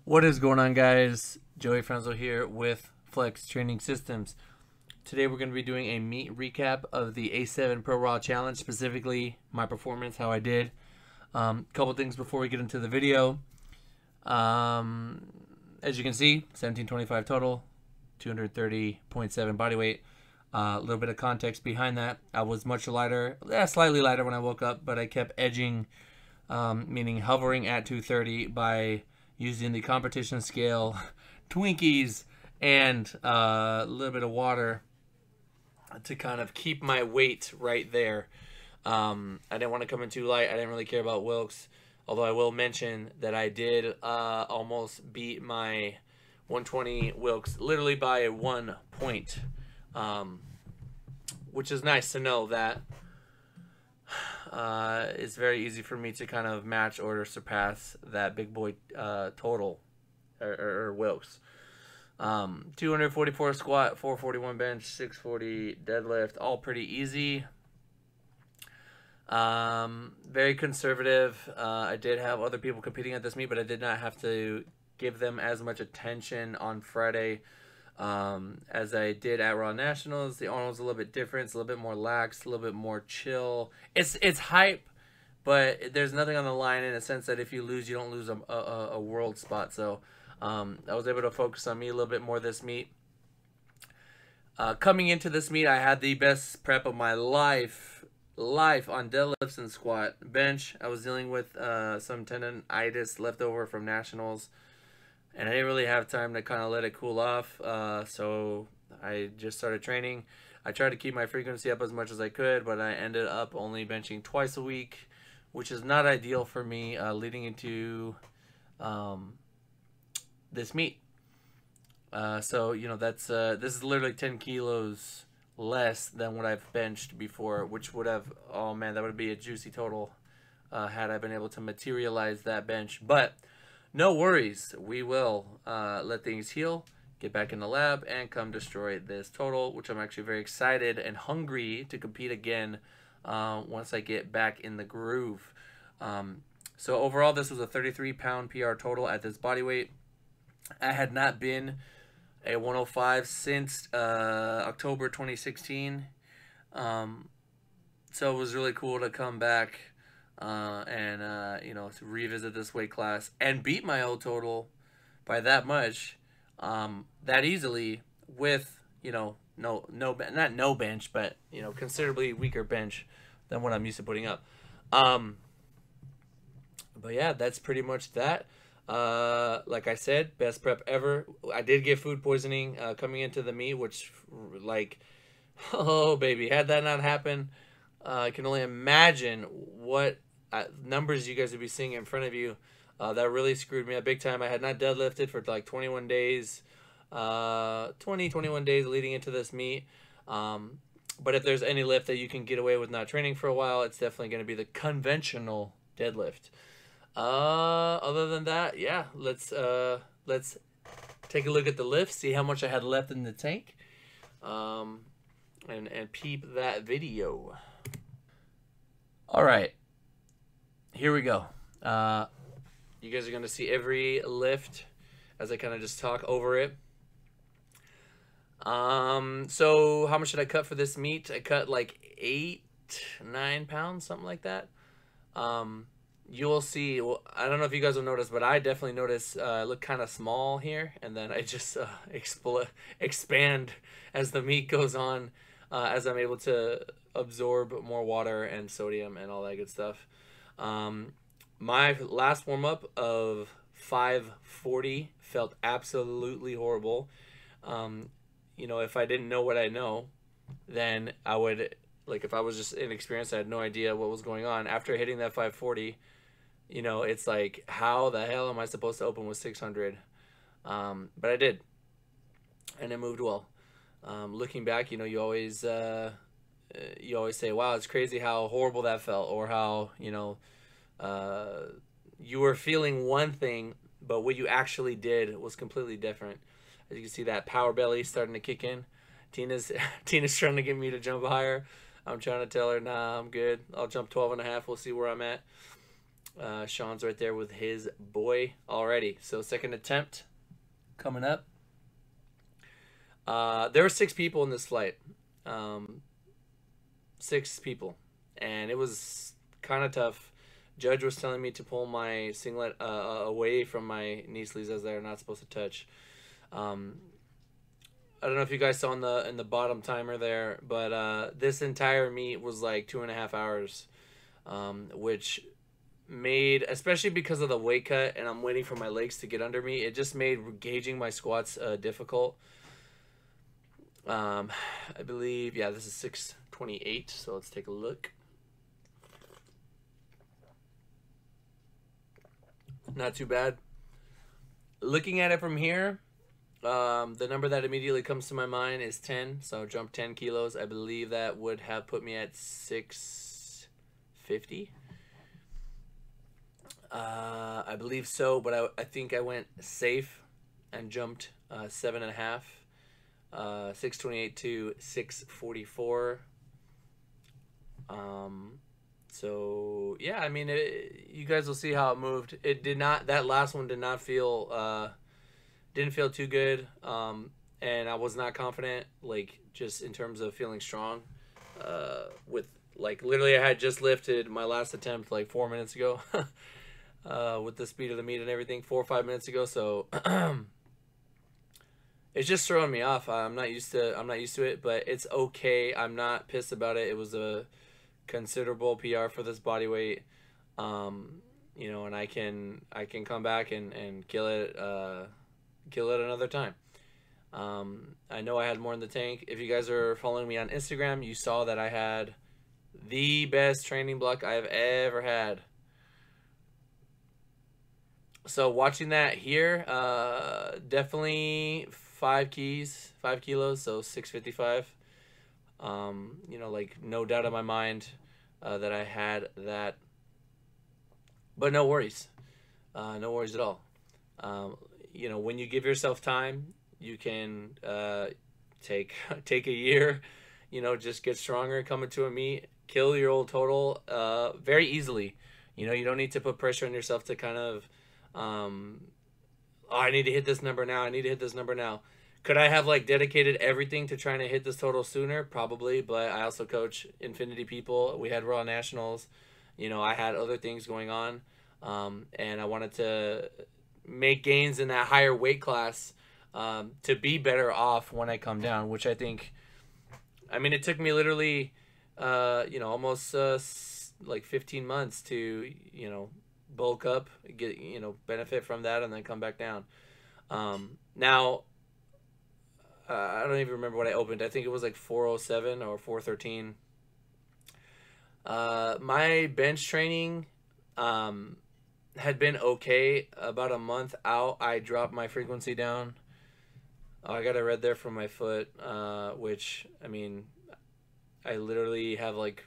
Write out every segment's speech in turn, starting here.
What is going on, guys? Joey Franzo here with Flex Training Systems. Today we're going to be doing a meet recap of the A7 Pro Raw Challenge, specifically my performance, how I did. Couple things before we get into the video. As you can see, 1725 total, 230.7 body weight. A little bit of context behind that. I was much lighter, slightly lighter when I woke up, but I kept edging, meaning hovering at 230 by using the competition scale, Twinkies, and a little bit of water to kind of keep my weight right there. I didn't want to come in too light. I didn't really care about Wilks, although I will mention that I did almost beat my 120 Wilks literally by 1 point, which is nice to know that it's very easy for me to kind of match or surpass that big boy total or Wilks. 244 squat, 441 bench, 640 deadlift, all pretty easy. Very conservative. I did have other people competing at this meet, but I did not have to give them as much attention on Friday as I did at Raw Nationals. The Arnold's a little bit different. It's a little bit more lax, a little bit more chill. It's hype, but there's nothing on the line in a sense that if you lose, you don't lose a world spot. So I was able to focus on me a little bit more this meet. Coming into this meet, I had the best prep of my life on deadlifts and squat. Bench, I was dealing with some tendonitis left over from Nationals, and I didn't really have time to kind of let it cool off, so I just started training. I tried to keep my frequency up as much as I could, but I ended up only benching twice a week, which is not ideal for me leading into this meet. So, you know, that's this is literally 10 kilos less than what I've benched before, which would have, oh man, that would be a juicy total had I been able to materialize that bench. But no worries, we will let things heal, get back in the lab, and come destroy this total, which I'm actually very excited and hungry to compete again once I get back in the groove. So overall, this was a 33-pound PR total at this body weight. I had not been a 105 since October 2016. So it was really cool to come back and you know, to revisit this weight class and beat my old total by that much, that easily with, you know, not no bench, but, you know, considerably weaker bench than what I'm used to putting up. But yeah, that's pretty much that. Like I said, best prep ever. I did get food poisoning coming into the meet, which, like, oh baby, had that not happened, I can only imagine what numbers you guys would be seeing in front of you. That really screwed me up big time. I had not deadlifted for like 21 days, 21 days leading into this meet. But if there's any lift that you can get away with not training for a while, it's definitely going to be the conventional deadlift. Other than that, yeah, let's take a look at the lift, see how much I had left in the tank, and peep that video. All right, here we go. You guys are gonna see every lift as I kind of just talk over it. So how much did I cut for this meet? I cut like 8-9 pounds, something like that. You will see, well, I don't know if you guys will notice, but I definitely notice I look kind of small here, and then I just expand as the meat goes on, as I'm able to absorb more water and sodium and all that good stuff. My last warm-up of 540 felt absolutely horrible. You know, if I didn't know what I know, then I would, like, if I was just inexperienced, I had no idea what was going on. After hitting that 540, you know, it's like, how the hell am I supposed to open with 600? But I did, and it moved well. Looking back, you know, you always say, wow, it's crazy how horrible that felt, or how, you know, you were feeling one thing, but what you actually did was completely different. As you can see, that power belly starting to kick in. Tina's trying to get me to jump higher. I'm trying to tell her, nah, I'm good. I'll jump 12 and a half. We'll see where I'm at. Sean's right there with his boy already. So second attempt coming up. There were 6 people in this flight. 6 people. And it was kind of tough. Judge was telling me to pull my singlet away from my knee sleeves as they're not supposed to touch. I don't know if you guys saw in the bottom timer there, but this entire meet was like 2.5 hours, which made, especially because of the weight cut and I'm waiting for my legs to get under me, it just made gauging my squats difficult. I believe, yeah, this is 628, so let's take a look. Not too bad. Looking at it from here, the number that immediately comes to my mind is 10, so jump 10 kilos. I believe that would have put me at 650. I believe so, but I think I went safe and jumped 7.5, 628 to 644. So yeah, I mean, you guys will see how it moved. It did not. That last one did not feel. Didn't feel too good. And I was not confident, like just in terms of feeling strong. With like literally, I had just lifted my last attempt like 4 minutes ago. With the speed of the meet and everything, 4 or 5 minutes ago. So it's just throwing me off. I'm not used to it, but it's okay. I'm not pissed about it. It was a considerable PR for this body weight. You know, and I can come back and kill it another time. I know I had more in the tank. If you guys are following me on Instagram, you saw that I had the best training block I've ever had. So watching that here, definitely 5 kilos, so 655. You know, like no doubt in my mind that I had that, but no worries, no worries at all. You know, when you give yourself time, you can take a year. You know, just get stronger, come into a meet, kill your old total very easily. You know, you don't need to put pressure on yourself to kind of, oh, I need to hit this number now. I need to hit this number now. Could I have like dedicated everything to trying to hit this total sooner? Probably, but I also coach Infinity people. We had Raw Nationals. You know, I had other things going on, and I wanted to make gains in that higher weight class to be better off when I come down, which I think, I mean, it took me literally, you know, almost like 15 months to, you know, bulk up, get, you know, benefit from that, and then come back down. Now, I don't even remember what I opened. I think it was like 407 or 413. My bench training had been okay. About a month out, I dropped my frequency down. Oh, I got a red there from my foot, which, I mean, I literally have like,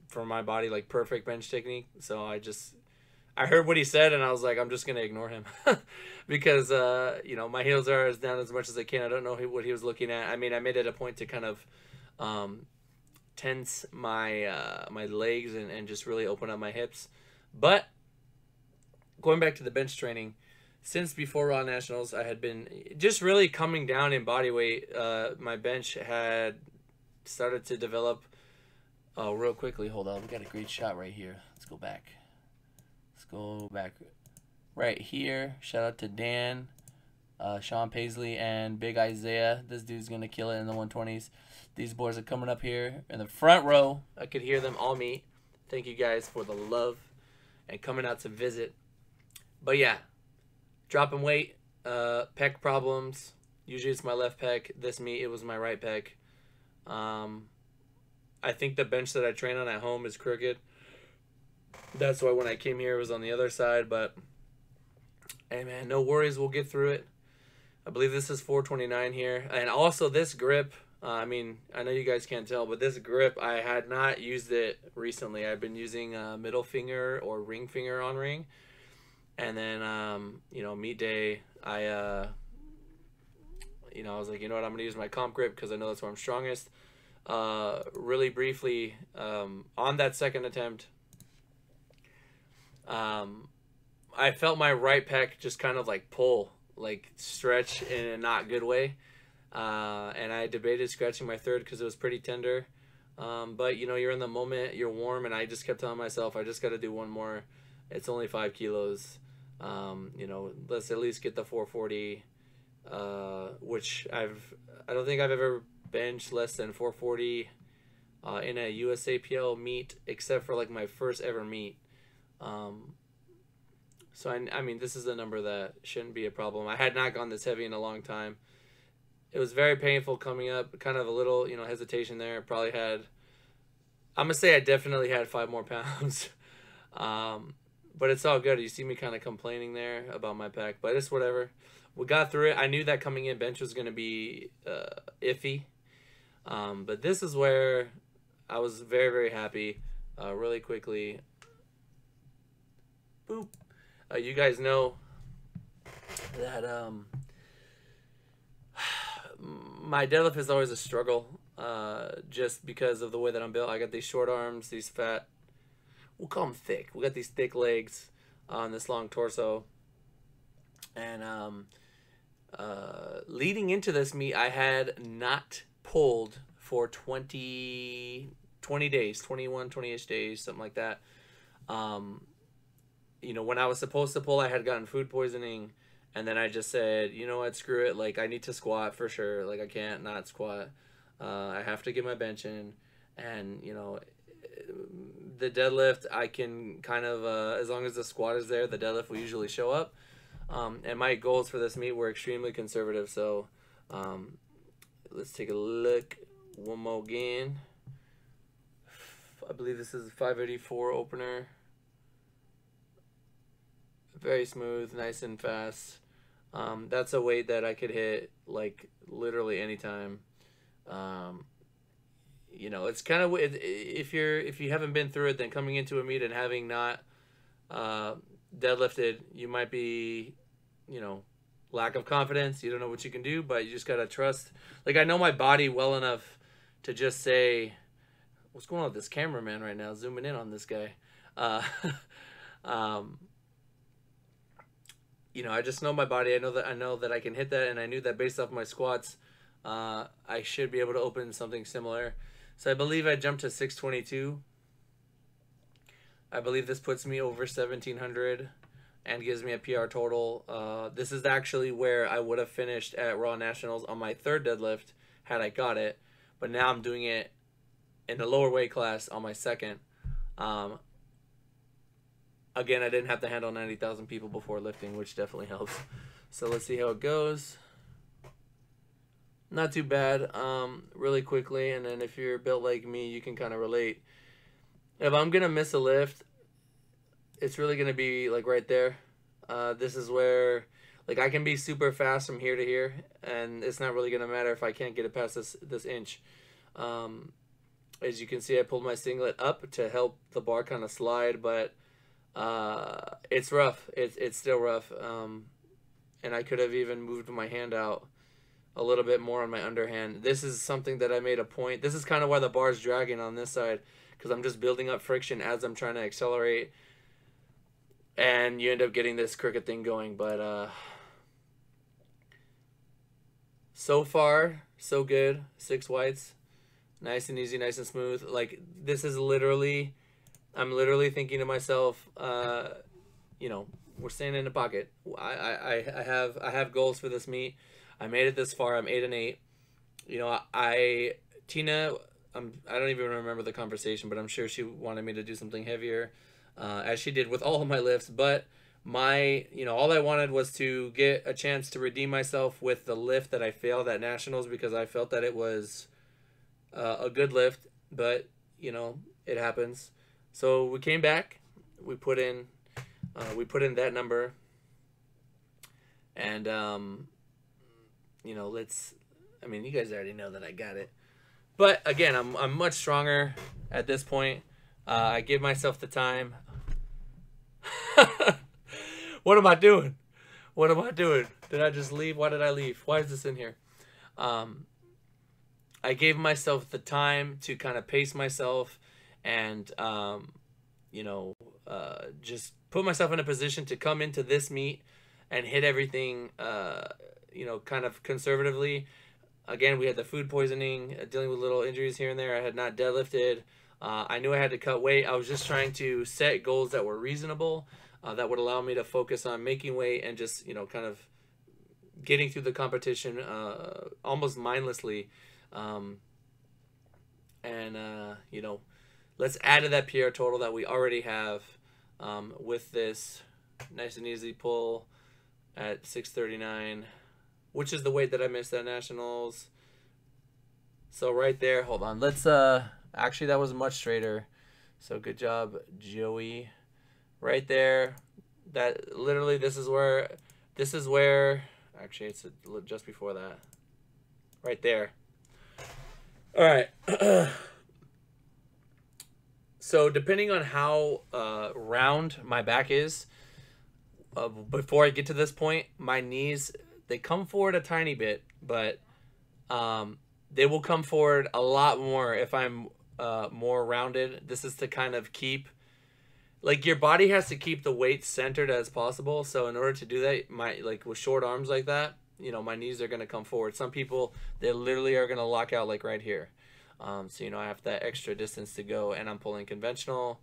for my body, like perfect bench technique. So I heard what he said, and I was like, I'm just going to ignore him because, you know, my heels are as down as much as I can. I don't know what he was looking at. I mean, I made it a point to kind of tense my my legs and just really open up my hips. But going back to the bench training, since before Raw Nationals, I had been just really coming down in body weight. My bench had started to develop. Oh, real quickly, hold on. We got a great shot right here. Let's go back. Go back right here. Shout out to Dan, Sean Paisley, and Big Isaiah. This dude's gonna kill it in the 120s. These boys are coming up here in the front row. I could hear them all meet. Thank you guys for the love and coming out to visit. But yeah, dropping weight, pec problems. Usually it's my left pec. This meet, it was my right pec. I think the bench that I train on at home is crooked. That's why when I came here, it was on the other side. But, hey, man, no worries. We'll get through it. I believe this is 429 here. And also this grip, I mean, I know you guys can't tell, but this grip, I had not used it recently. I've been using middle finger or ring finger on ring. And then, you know, meet day, you know, I was like, you know what, I'm going to use my comp grip because I know that's where I'm strongest. Really briefly, on that second attempt, Um, I felt my right pec just kind of like pull, like stretch in a not good way. And I debated scratching my third because it was pretty tender. But you know, you're in the moment, you're warm, and I just kept telling myself, I just got to do one more. It's only 5 kilos. You know, let's at least get the 440, which I don't think I've ever benched less than 440 in a USAPL meet, except for like my first ever meet. Um, so I mean, this is a number that shouldn't be a problem. I had not gone this heavy in a long time. It was very painful coming up. Kind of a little, you know, hesitation there. Probably had. I'm gonna say I definitely had 5 more pounds. um, but it's all good. You see me kind of complaining there about my pack, but it's whatever. We got through it. I knew that coming in bench was gonna be iffy. But this is where I was very, very happy. Really quickly. Boop. You guys know that my deadlift is always a struggle, just because of the way that I'm built. I got these short arms, these fat, we'll call them thick. We got these thick legs on this long torso. And leading into this meet, I had not pulled for 20 days, 21, 20-ish days, something like that. You know, when I was supposed to pull, I had gotten food poisoning. And then I just said, you know what, screw it. Like, I need to squat for sure. Like, I can't not squat. I have to get my bench in. And, you know, the deadlift, I can kind of, as long as the squat is there, the deadlift will usually show up. And my goals for this meet were extremely conservative. So, let's take a look one more again. I believe this is a 584 opener. Very smooth, nice and fast. That's a weight that I could hit like literally anytime. You know, it's kind of if you haven't been through it, then coming into a meet and having not deadlifted, you might be, you know, lack of confidence. You don't know what you can do, but you just gotta trust. Like, I know my body well enough to just say, what's going on with this cameraman right now? Zooming in on this guy. You know, I just know my body. I know that I can hit that, and I knew that based off my squats, I should be able to open something similar. So I believe I jumped to 622. I believe this puts me over 1700 and gives me a PR total. This is actually where I would have finished at Raw Nationals on my third deadlift had I got it, but now I'm doing it in a lower weight class on my second. Again, I didn't have to handle 90,000 people before lifting, which definitely helps. So let's see how it goes. Not too bad, really quickly. And then if you're built like me, you can kind of relate. If I'm going to miss a lift, it's really going to be like right there. This is where, like, I can be super fast from here to here, and it's not really going to matter if I can't get it past this inch. As you can see, I pulled my singlet up to help the bar kind of slide, but it's rough. It's still rough. And I could have even moved my hand out a little bit more on my underhand. This is something that I made a point. This is kind of why the bar's dragging on this side, because I'm just building up friction as I'm trying to accelerate, and you end up getting this crooked thing going. But so far, so good. 6 whites. Nice and easy, nice and smooth. Like, this is literally, I'm literally thinking to myself, you know, we're staying in the pocket. I have goals for this meet. I made it this far. I'm 8-8. You know, Tina, I don't even remember the conversation, but I'm sure she wanted me to do something heavier, as she did with all of my lifts. But you know, all I wanted was to get a chance to redeem myself with the lift that I failed at Nationals, because I felt that it was a good lift, but you know, it happens. So we came back, we put in that number, and you know, I mean, you guys already know that I got it, but again, I'm much stronger at this point. I give myself the time. What am I doing? What am I doing? Did I just leave? Why did I leave? Why is this in here? I gave myself the time to kind of pace myself and, you know, just put myself in a position to come into this meet and hit everything, kind of conservatively. Again, we had the food poisoning, dealing with little injuries here and there. I had not deadlifted. I knew I had to cut weight. I was just trying to set goals that were reasonable, that would allow me to focus on making weight and just, kind of getting through the competition almost mindlessly. Let's add to that PR total that we already have with this nice and easy pull at 639, which is the weight that I missed at Nationals. So right there, hold on. Let's actually, that was much straighter. So good job, Joey. Right there. That literally, this is where actually it's just before that. Right there. All right. So depending on how round my back is, before I get to this point, my knees, they come forward a tiny bit, but they will come forward a lot more if I'm more rounded. This is to kind of keep, like, your body has to keep the weight centered as possible. So in order to do that, with short arms like that, my knees are going to come forward. Some people, they literally are going to lock out like right here. So, I have that extra distance to go, and I'm pulling conventional.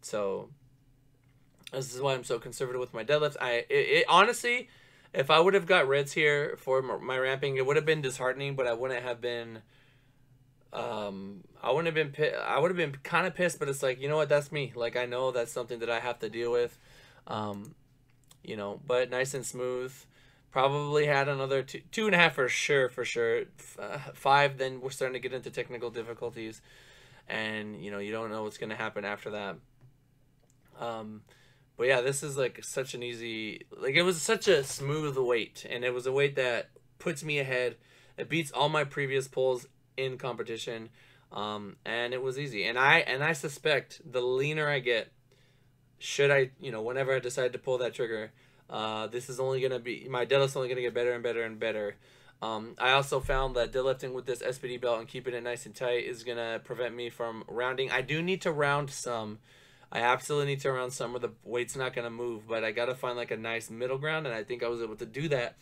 So this is why I'm so conservative with my deadlifts. Honestly, if I would have got reds here for my ramping, it would have been disheartening, but I wouldn't have been, I would have been kind of pissed, but it's like, you know what, that's me. Like, I know that's something that I have to deal with, but nice and smooth. Probably had another 2.5 for sure. 5, then we're starting to get into technical difficulties, and you don't know what's going to happen after that. But yeah, this is like such an easy, it was such a smooth weight, and it was a weight that puts me ahead. It beats all my previous pulls in competition, and it was easy. And I suspect the leaner I get, should I, whenever I decide to pull that trigger, this is only going to be, my deadlift's only going to get better and better and better. I also found that deadlifting with this SPD belt and keeping it nice and tight is going to prevent me from rounding. I do need to round some. I absolutely need to round some where the weight's not going to move, but I got to find like a nice middle ground, and I think I was able to do that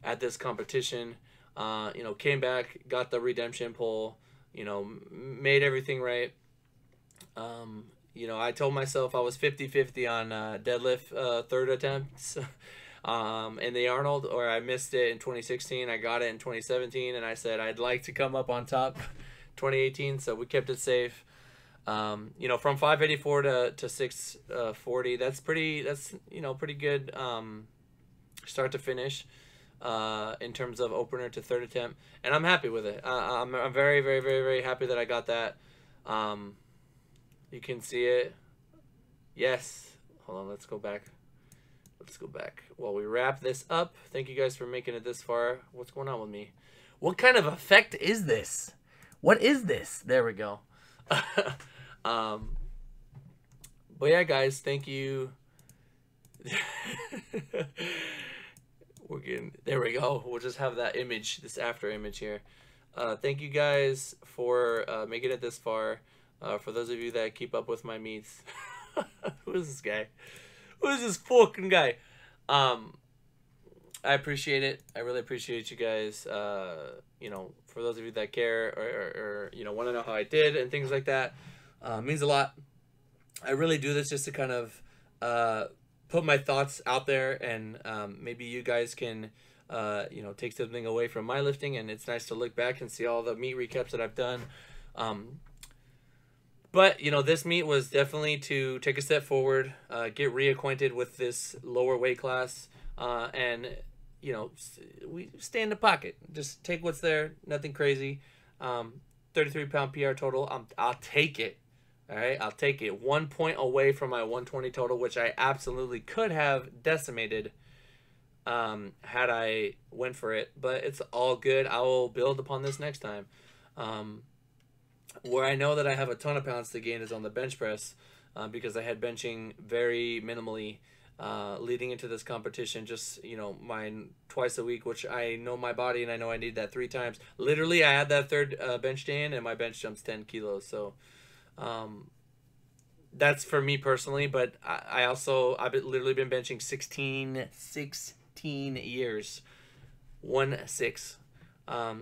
at this competition. Came back, got the redemption pull, made everything right. I told myself I was 50-50 on deadlift third attempts in the Arnold, or I missed it in 2016. I got it in 2017, and I said I'd like to come up on top 2018, so we kept it safe. From 584 to 640, that's pretty good start to finish in terms of opener to third attempt, and I'm happy with it. I'm very, very, very, very happy that I got that. You can see it. Yes. Hold on, let's go back. While we wrap this up, thank you guys for making it this far. What's going on with me? What kind of effect is this? What is this? There we go. But yeah, guys, thank you. There we go. We'll just have that image, this after image here. Thank you guys for making it this far. For those of you that keep up with my meets. Who is this guy? Who is this fucking guy? I appreciate it. I really appreciate you guys. For those of you that care or want to know how I did and things like that, means a lot. I really do this just to kind of put my thoughts out there, and maybe you guys can take something away from my lifting, and it's nice to look back and see all the meet recaps that I've done. But this meet was definitely to take a step forward, get reacquainted with this lower weight class, and we stay in the pocket. Just take what's there, nothing crazy. 33-pound PR total. I'll take it. All right, I'll take it. 1 point away from my 120 total, which I absolutely could have decimated had I went for it. But it's all good. I will build upon this next time. Where I know that I have a ton of pounds to gain is on the bench press, because I had benching very minimally leading into this competition. Just mine twice a week, which I know my body and I know I need that 3 times. Literally, I had that third bench day in, and my bench jumps 10 kilos. So that's for me personally, but I've literally been benching 16 years, 1-6.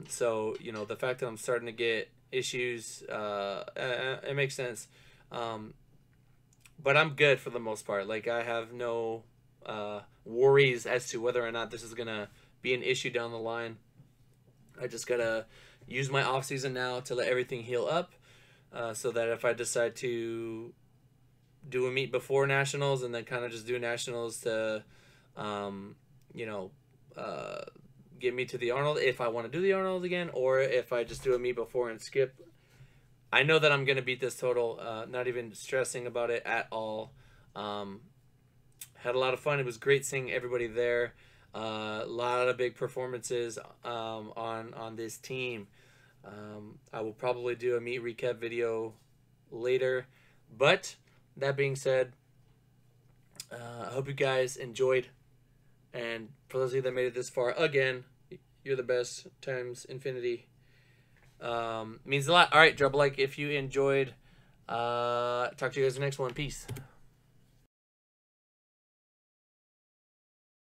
So you know the fact that I'm starting to get issues, it makes sense. Um, but I'm good for the most part. Like I have no worries as to whether or not this is gonna be an issue down the line. I just gotta use my off season now to let everything heal up, so that if I decide to do a meet before nationals and then kind of just do nationals to, um, you know, uh, get me to the Arnold if I want to do the Arnold again, or if I just do a meet before and skip. I know that I'm gonna beat this total. Not even stressing about it at all. Um, Had a lot of fun. It was great seeing everybody there. A lot of big performances on this team. I will probably do a meet recap video later, but that being said, I hope you guys enjoyed. And for those of you that made it this far, again, you're the best times infinity. Means a lot. All right, drop a like if you enjoyed. Talk to you guys in the next one. Peace.